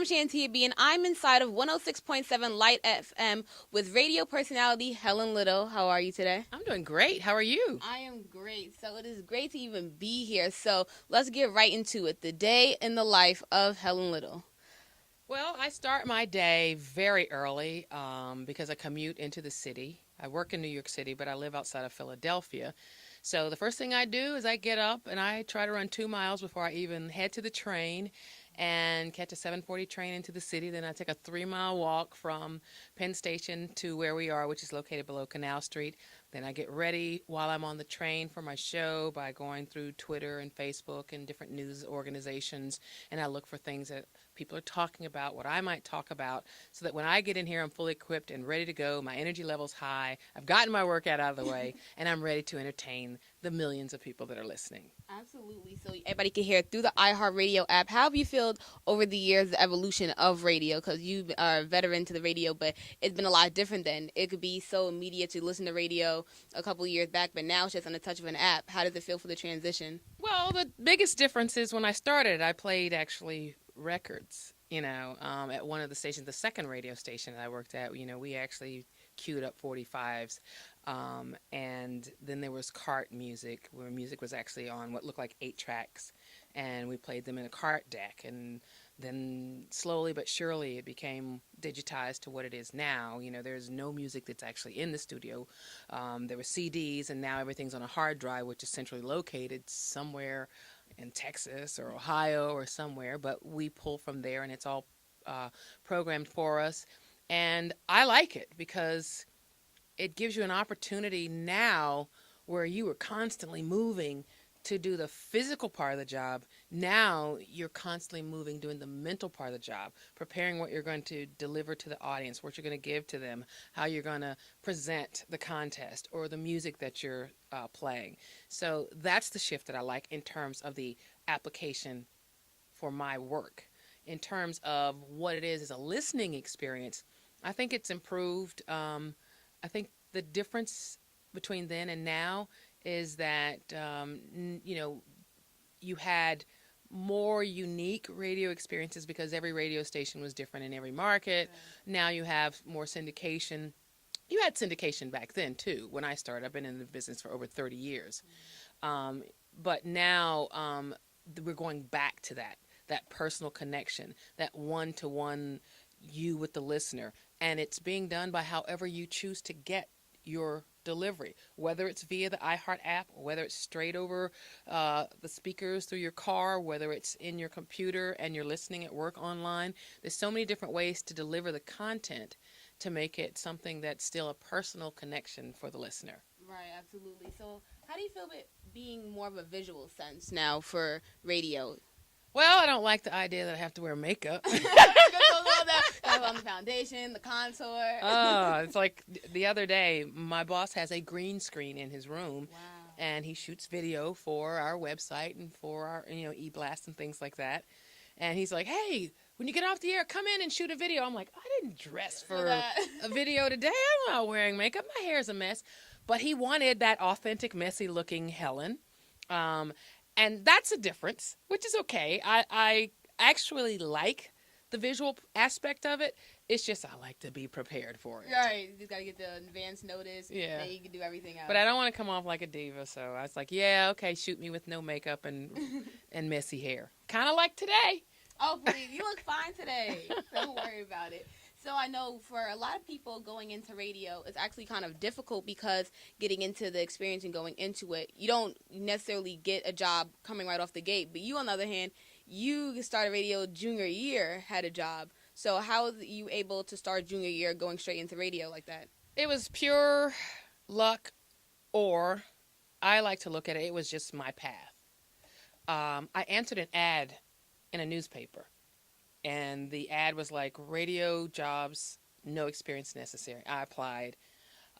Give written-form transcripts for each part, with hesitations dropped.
I'm Shantia B, and I'm inside of 106.7 Light FM with radio personality Helen Little. How are you today? I'm doing great. How are you? I am great. So it is great to even be here. So let's get right into it. The day in the life of Helen Little. Well, I start my day very early because I commute into the city. I work in New York City, but I live outside of Philadelphia. So the first thing I do is I get up and I try to run 2 miles before I even head to the train and catch a 7:40 train into the city. Then I take a 3-mile walk from Penn Station to where we are, which is located below Canal Street. Then I get ready while I'm on the train for my show by going through Twitter and Facebook and different news organizations, and I look for things that people are talking about, what I might talk about, so that when I get in here, I'm fully equipped and ready to go. My energy level's high. I've gotten my workout out of the way, and I'm ready to entertain the millions of people that are listening. Absolutely. So everybody can hear it through the iHeartRadio app. How have you felt over the years, the evolution of radio? Because you are a veteran to the radio, but it's been a lot different then. It could be so immediate to listen to radio a couple of years back, but now it's just on the touch of an app. How does it feel for the transition? Well, the biggest difference is when I started, I played actually records, at one of the stations, the second radio station that I worked at. We actually queued up 45s. And then there was cart music, where music was actually on what looked like 8 tracks, and we played them in a cart deck. And then slowly but surely it became digitized to what it is now. There's no music that's actually in the studio. There were CDs, and now everything's on a hard drive, which is centrally located somewhere in Texas or Ohio or somewhere. But we pull from there, and it's all programmed for us. And I like it because it gives you an opportunity now where you were constantly moving to do the physical part of the job. Now you're constantly moving, doing the mental part of the job, preparing what you're going to deliver to the audience, what you're going to give to them, how you're going to present the contest or the music that you're playing. So that's the shift that I like in terms of the application for my work. In terms of what it is as a listening experience, I think it's improved. I think the difference between then and now is that, you had more unique radio experiences because every radio station was different in every market. Right. Now you have more syndication. You had syndication back then, too, when I started. I've been in the business for over 30 years. But now we're going back to that personal connection, that one-to-one you with the listener. And it's being done by however you choose to get your delivery, whether it's via the iHeart app, whether it's straight over the speakers through your car, whether it's in your computer and you're listening at work online. There's so many different ways to deliver the content to make it something that's still a personal connection for the listener. Right, absolutely. So how do you feel about being more of a visual sense now for radio? Well, I don't like the idea that I have to wear makeup. On the foundation, the contour. It's like the other day, my boss has a green screen in his room. Wow. And he shoots video for our website and for our, e-blast and things like that. And he's like, hey, when you get off the air, come in and shoot a video. I'm like, I didn't dress for a video today. I'm not wearing makeup. My hair's a mess. But he wanted that authentic, messy-looking Helen. And that's a difference, which is okay. I actually like the visual aspect of it. It's just I like to be prepared for it. Right. You just got to get the advance notice. Yeah. Then you can do everything else. But I don't want to come off like a diva, so I was like, yeah, okay, shoot me with no makeup and messy hair. Kind of like today. Oh, please. You look fine today. Don't worry about it. So I know for a lot of people going into radio, it's actually kind of difficult because getting into the experience and going into it, you don't necessarily get a job coming right off the gate. But you, on the other hand, you started radio junior year, had a job. So how were you able to start junior year going straight into radio like that? It was pure luck, or I like to look at it was just my path. I answered an ad in a newspaper, and the ad was like, radio jobs, no experience necessary. I applied.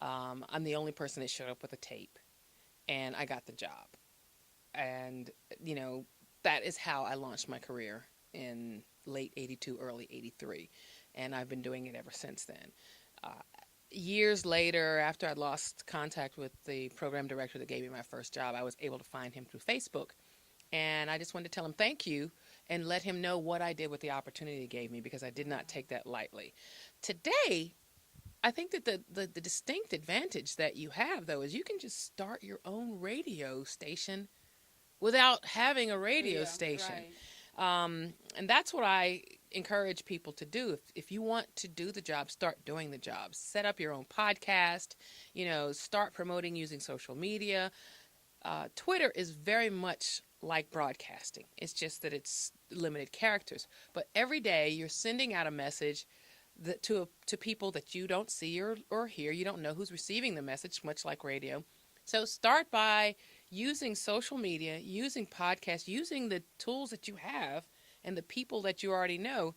I'm the only person that showed up with a tape, and I got the job. And, that is how I launched my career in late 82, early 83. And I've been doing it ever since then. Years later, after I'd lost contact with the program director that gave me my first job, I was able to find him through Facebook. And I just wanted to tell him thank you and let him know what I did with the opportunity he gave me, because I did not take that lightly. Today, I think that the distinct advantage that you have, though, is you can just start your own radio station without having a radio station. And that's what I encourage people to do. If you want to do the job, start doing the job. Set up your own podcast, start promoting using social media. Twitter is very much like broadcasting. It's just that it's limited characters. But every day you're sending out a message to people that you don't see or hear. You don't know who's receiving the message, much like radio. So start by using social media, using podcasts, using the tools that you have and the people that you already know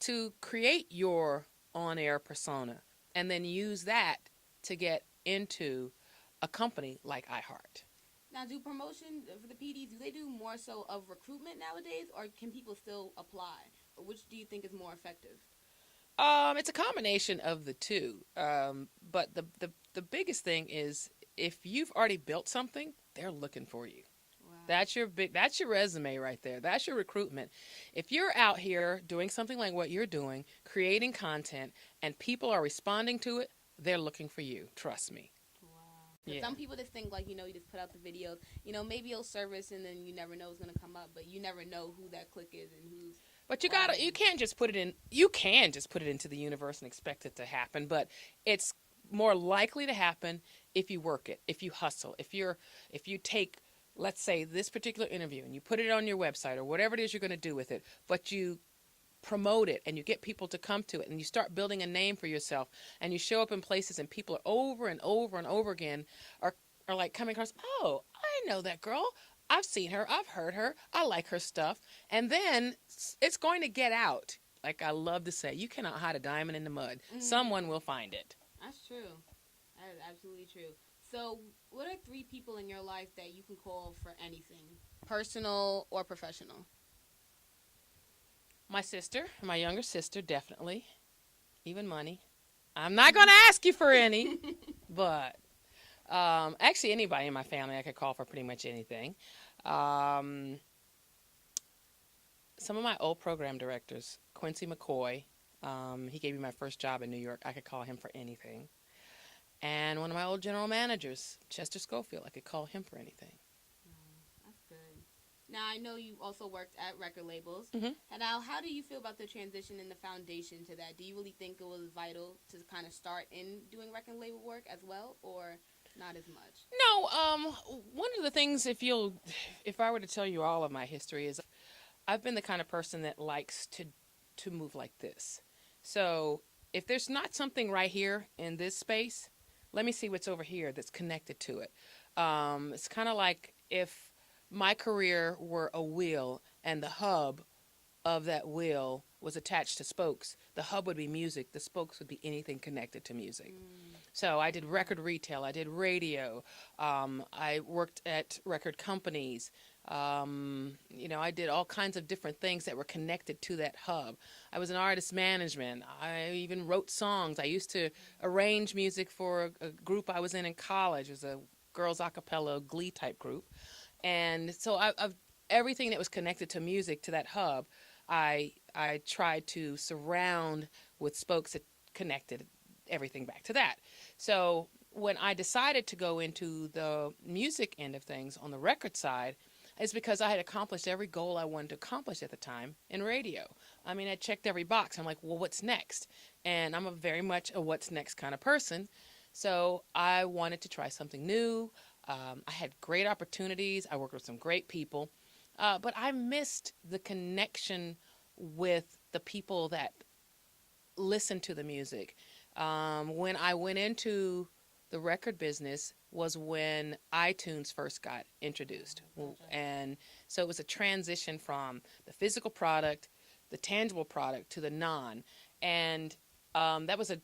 to create your on-air persona, and then use that to get into a company like iHeart. Now, do promotion for the PDs, do they do more so of recruitment nowadays, or can people still apply? Or which do you think is more effective? It's a combination of the two. But the biggest thing is, if you've already built something, they're looking for you. Wow. That's your resume right there. That's your recruitment. If you're out here doing something like what you're doing, creating content, and people are responding to it, they're looking for you. Trust me. Yeah. Some people just think you just put out the videos, maybe it'll service, and then you never know what's gonna come up, but you never know who that click is and who's. But you can't just put it in. You can just put it into the universe and expect it to happen, but it's more likely to happen if you work it, if you hustle, if you take, let's say, this particular interview and you put it on your website or whatever it is you're going to do with it, but you promote it and you get people to come to it and you start building a name for yourself and you show up in places and people are over and over and over again are like coming across, oh, I know that girl. I've seen her. I've heard her. I like her stuff. And then it's going to get out. Like I love to say, you cannot hide a diamond in the mud. Mm-hmm. Someone will find it. That's true. That is absolutely true. So what are 3 people in your life that you can call for anything, personal or professional? My sister, my younger sister, definitely. Even money. I'm not going to ask you for any, but actually anybody in my family I could call for pretty much anything. Some of my old program directors, Quincy McCoy, he gave me my first job in New York. I could call him for anything. And one of my old general managers, Chester Schofield, I could call him for anything. That's good. Now, I know you also worked at record labels. Mm-hmm. And now, how do you feel about the transition and the foundation to that? Do you really think it was vital to kind of start in doing record label work as well, or not as much? No. One of the things, if I were to tell you all of my history, is I've been the kind of person that likes to move like this. So if there's not something right here in this space, let me see what's over here that's connected to it. It's kind of like if my career were a wheel and the hub of that wheel was attached to spokes. The hub would be music. The spokes would be anything connected to music. So I did record retail. I did radio. I worked at record companies. I did all kinds of different things that were connected to that hub. I was in artist management. I even wrote songs. I used to arrange music for a group I was in college. It was a girls a cappella glee type group. And so I've everything that was connected to music, to that hub, I tried to surround with spokes that connected everything back to that. So when I decided to go into the music end of things on the record side, it's because I had accomplished every goal I wanted to accomplish at the time in radio. I mean, I checked every box. I'm like, well, what's next? And I'm a very much a what's next kind of person. So I wanted to try something new. I had great opportunities. I worked with some great people. But I missed the connection with the people that listen to the music. When I went into the record business was when iTunes first got introduced. And so it was a transition from the physical product, the tangible product, to the non. And that was a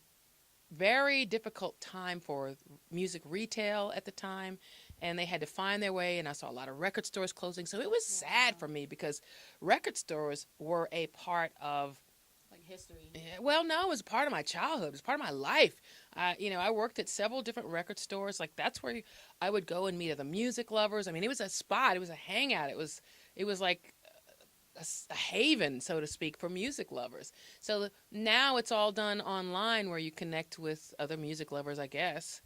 very difficult time for music retail at the time. And they had to find their way, and I saw a lot of record stores closing. So it was sad for me because record stores were a part of history. Well, no, it was part of my childhood. It was part of my life. I worked at several different record stores. Like that's where I would go and meet other music lovers. I mean, it was a spot. It was a hangout. It was like a haven, so to speak, for music lovers. So now it's all done online where you connect with other music lovers, I guess.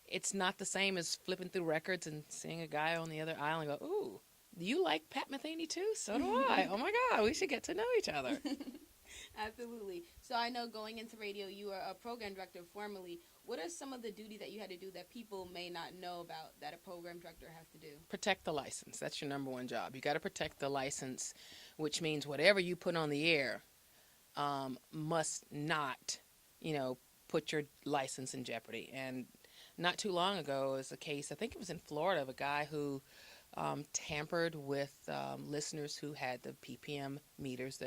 It's not the same as flipping through records and seeing a guy on the other aisle and go, "Ooh, do you like Pat Metheny too? So do I. Oh my God, we should get to know each other." Absolutely. So I know going into radio, you were a program director formerly. What are some of the duties that you had to do that people may not know about that a program director has to do? Protect the license. That's your number one job. You got to protect the license, which means whatever you put on the air must not, put your license in jeopardy. And not too long ago was a case, I think it was in Florida, of a guy who tampered with listeners who had the PPM meters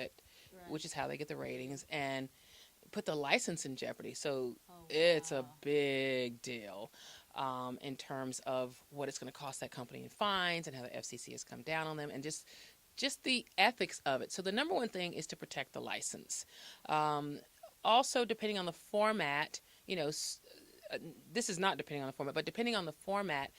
Right. which is how they get the ratings, and put the license in jeopardy. So Oh, it's a wow. big deal in terms of what it's going to cost that company in fines and how the FCC has come down on them, and just the ethics of it. So the number one thing is to protect the license. Also, depending on the format, this is not depending on the format, but depending on the format,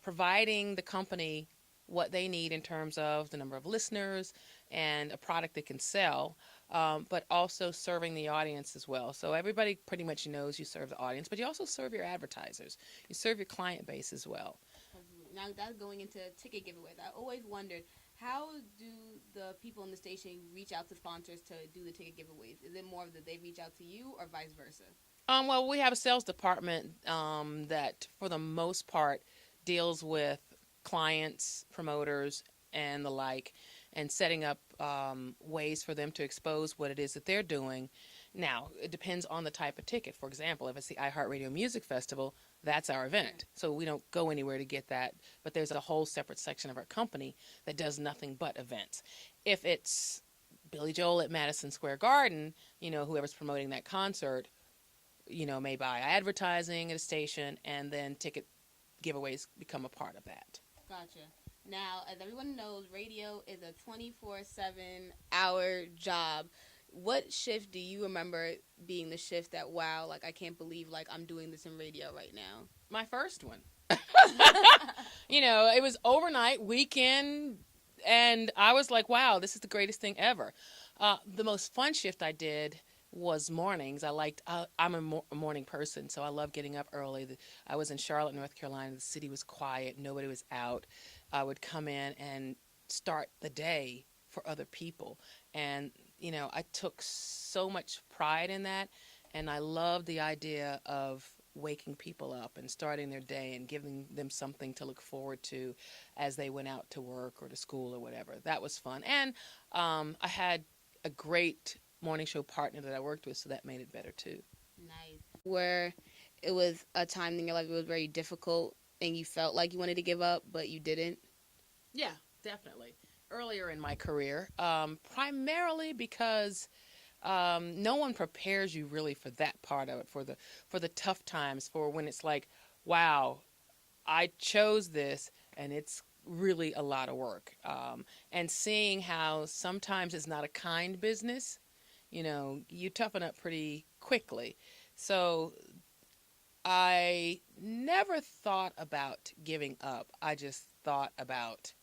providing the company what they need in terms of the number of listeners and a product they can sell, but also serving the audience as well. So everybody pretty much knows you serve the audience, but you also serve your advertisers. You serve your client base as well. Absolutely. Now that's going into ticket giveaways. I always wondered, how do the people in the station reach out to sponsors to do the ticket giveaways? Is it more that they reach out to you or vice versa? Well, we have a sales department that, for the most part, deals with clients, promoters, and the like, and setting up ways for them to expose what it is that they're doing. Now, it depends on the type of ticket. For example, if it's the iHeartRadio Music Festival, that's our event. So we don't go anywhere to get that. But there's a whole separate section of our company that does nothing but events. If it's Billy Joel at Madison Square Garden, whoever's promoting that concert, may buy advertising at a station, and then ticket giveaways become a part of that. Gotcha. Now, as everyone knows, radio is a 24/7 hour job. What shift do you remember being the shift that, wow, like I can't believe like I'm doing this in radio right now? My first one. It was overnight, weekend, and I was like, wow, this is the greatest thing ever. The most fun shift I did was mornings. I'm a morning person, so I love getting up early. I was in Charlotte, North Carolina. The city was quiet. Nobody was out. I would come in and start the day for other people. And, I took so much pride in that. And I loved the idea of waking people up and starting their day and giving them something to look forward to as they went out to work or to school or whatever. That was fun. And I had a great morning show partner that I worked with, so that made it better too. Nice. Where it was a time in your life it was very difficult and you felt like you wanted to give up, but you didn't? Yeah, definitely. Earlier in my career, primarily because no one prepares you really for that part of it, for the tough times, for when it's like, wow, I chose this and it's really a lot of work. And seeing how sometimes it's not a kind business, you toughen up pretty quickly. So I never thought about giving up. I just thought about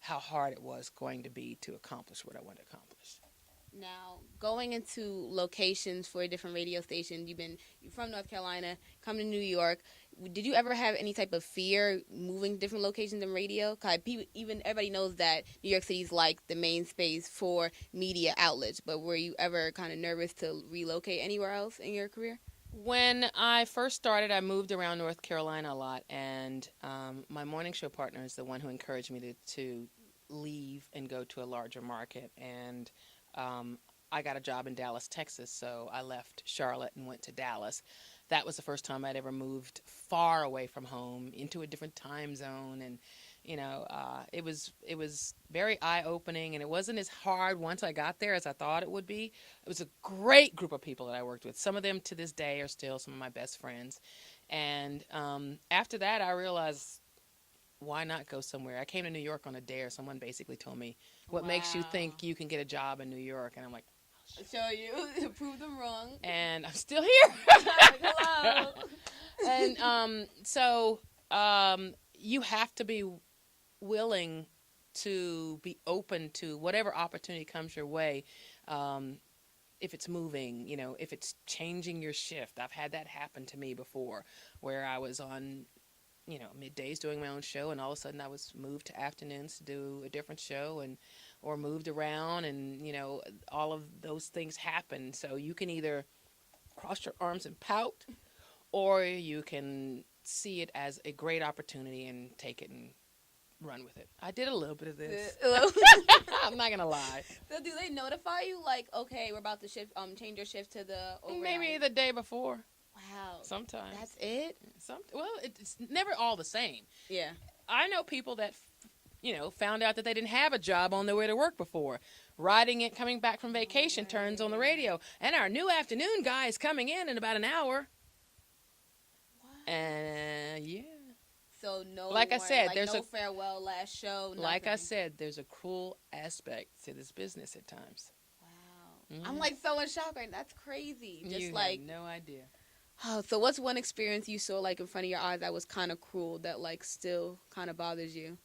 how hard it was going to be to accomplish what I wanted to accomplish. Now, going into locations for different radio stations, you're from North Carolina, come to New York. Did you ever have any type of fear moving different locations in radio? Cause even everybody knows that New York City is like the main space for media outlets. But were you ever kind of nervous to relocate anywhere else in your career? When I first started, I moved around North Carolina a lot, and my morning show partner is the one who encouraged me to leave and go to a larger market. And I got a job in Dallas, Texas, so I left Charlotte and went to Dallas. That was the first time I'd ever moved far away from home into a different time zone, and it was very eye-opening, and it wasn't as hard once I got there as I thought it would be. It was a great group of people that I worked with. Some of them to this day are still some of my best friends. And after that, I realized, why not go somewhere? I came to New York on a dare. Someone basically told me, what makes you think you can get a job in New York? And I'm like, I'll Show you. Prove them wrong. And I'm still here. Hello. And you have to be willing to be open to whatever opportunity comes your way. If it's moving, if it's changing your shift. I've had that happen to me before, where I was on, middays doing my own show, and all of a sudden I was moved to afternoons to do a different show, or moved around, and all of those things happen. So you can either cross your arms and pout, or you can see it as a great opportunity and take it and run with it. I did a little bit of this. I'm not gonna lie. So do they notify you, like, okay, we're about to change your shift to the overnight? Maybe the day before. Wow. Sometimes. That's it? Well, it's never all the same. Yeah. I know people that, found out that they didn't have a job on their way to work before. Riding it, coming back from vacation, turns on the radio, and our new afternoon guy is coming in about an hour. What? And yeah. So no, like I said, there's no farewell last show. Nothing. Like I said, there's a cruel aspect to this business at times. Wow. I'm like so in shock right now. That's crazy. Just you like have no idea. Oh, so what's one experience you saw like in front of your eyes that was kind of cruel that like still kind of bothers you?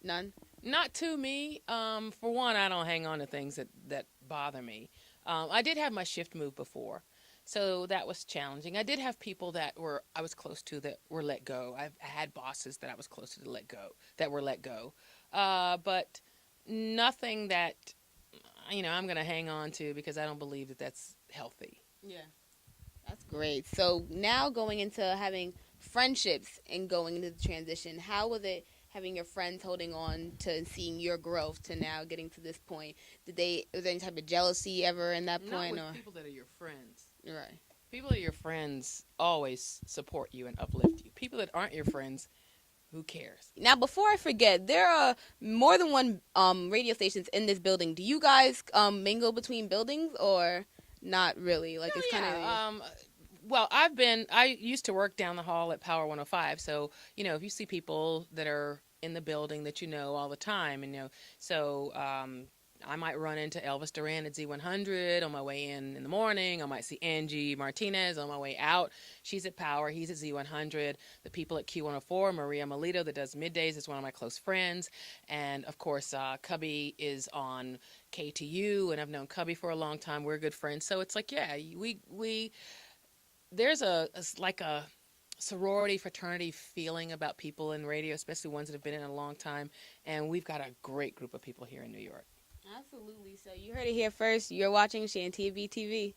None. Not to me. For one, I don't hang on to things that bother me. I did have my shift move before. So that was challenging. I did have people that I was close to that were let go. I had bosses that I was close to that were let go. But nothing that, I'm going to hang on to because I don't believe that that's healthy. Yeah. That's great. So now going into having friendships and going into the transition, how was it having your friends holding on to seeing your growth to now getting to this point? Was there any type of jealousy ever in that point? Not with people that are your friends. Right. People that are your friends always support you and uplift you. People that aren't your friends, who cares? Now, before I forget, there are more than one radio stations in this building. Do you guys mingle between buildings or not really? Like it's kind of. Well, I used to work down the hall at Power 105. So, if you see people that are in the building that you know all the time, and so I might run into Elvis Duran at Z100 on my way in the morning. I might see Angie Martinez on my way out. She's at Power. He's at Z100. The people at Q104, Maria Melito that does middays is one of my close friends. And, of course, Cubby is on KTU, and I've known Cubby for a long time. We're good friends. So it's like, yeah, there's a sorority, fraternity feeling about people in radio, especially ones that have been in a long time. And we've got a great group of people here in New York. Absolutely. So you heard it here first. You're watching Shantia B TV.